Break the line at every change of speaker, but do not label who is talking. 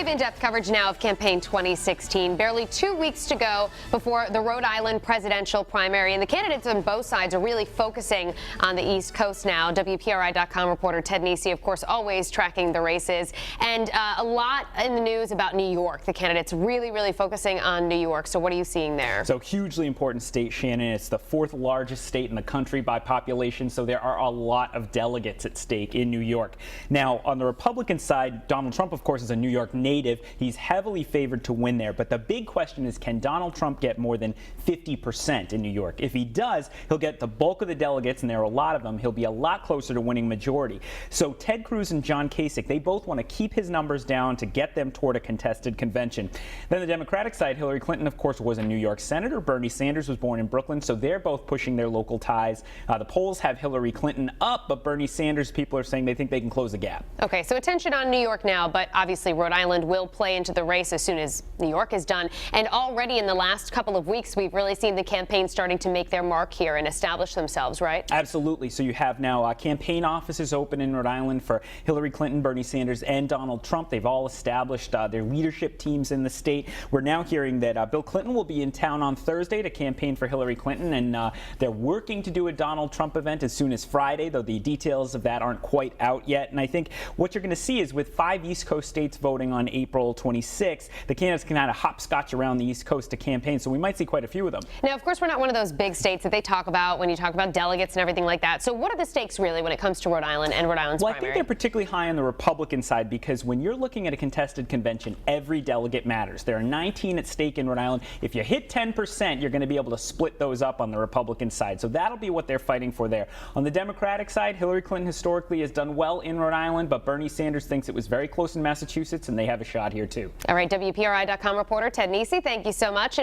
in-depth coverage now of campaign 2016. Barely 2 weeks to go before the Rhode Island presidential primary, and the candidates on both sides are really focusing on the East Coast now. WPRI.com reporter Ted Nesi, of course, always tracking the races, and a lot in the news about New York. The candidates really focusing on New York. So what are you seeing there?
So hugely important state, Shannon. It's the fourth largest state in the country by population, so there are a lot of delegates at stake in New York. Now, on the Republican side, Donald Trump, of course, is a New York native. He's heavily favored to win there. But the big question is, can Donald Trump get more than 50% in New York? If he does, he'll get the bulk of the delegates, and there are a lot of them. He'll be a lot closer to winning majority. So Ted Cruz and John Kasich, they both want to keep his numbers down to get them toward a contested convention. Then the Democratic side, Hillary Clinton, of course, was a New York senator. Bernie Sanders was born in Brooklyn, so they're both pushing their local ties. The polls have Hillary Clinton up, but Bernie Sanders, people are saying they think they can close the gap.
Okay, so attention on New York now, but obviously Rhode Island will play into the race as soon as New York is done. And already in the last couple of weeks, we've really seen the campaign starting to make their mark here and establish themselves, right?
Absolutely. So you have now campaign offices open in Rhode Island for Hillary Clinton, Bernie Sanders, and Donald Trump. They've all established their leadership teams in the state. We're now hearing that Bill Clinton will be in town on Thursday to campaign for Hillary Clinton, and they're working to do a Donald Trump event as soon as Friday, though the details of that aren't quite out yet. And I think what you're going to see is with 5 East Coast states voting on April 26th, the candidates can kind of hopscotch around the East Coast to campaign, so we might see quite a few of them.
Now, of course, we're not one of those big states that they talk about when you talk about delegates and everything like that. So what are the stakes really when it comes to Rhode Island and Rhode Island's primary?
I think they're particularly high on the Republican side because when you're looking at a contested convention, every delegate matters. There are 19 at stake in Rhode Island. If you hit 10%, you're going to be able to split those up on the Republican side. So that'll be what they're fighting for there. On the Democratic side, Hillary Clinton historically has done well in Rhode Island, but Bernie Sanders thinks it was very close in Massachusetts, and they have a shot here too.
All right, WPRI.com reporter Ted Nesi, thank you so much.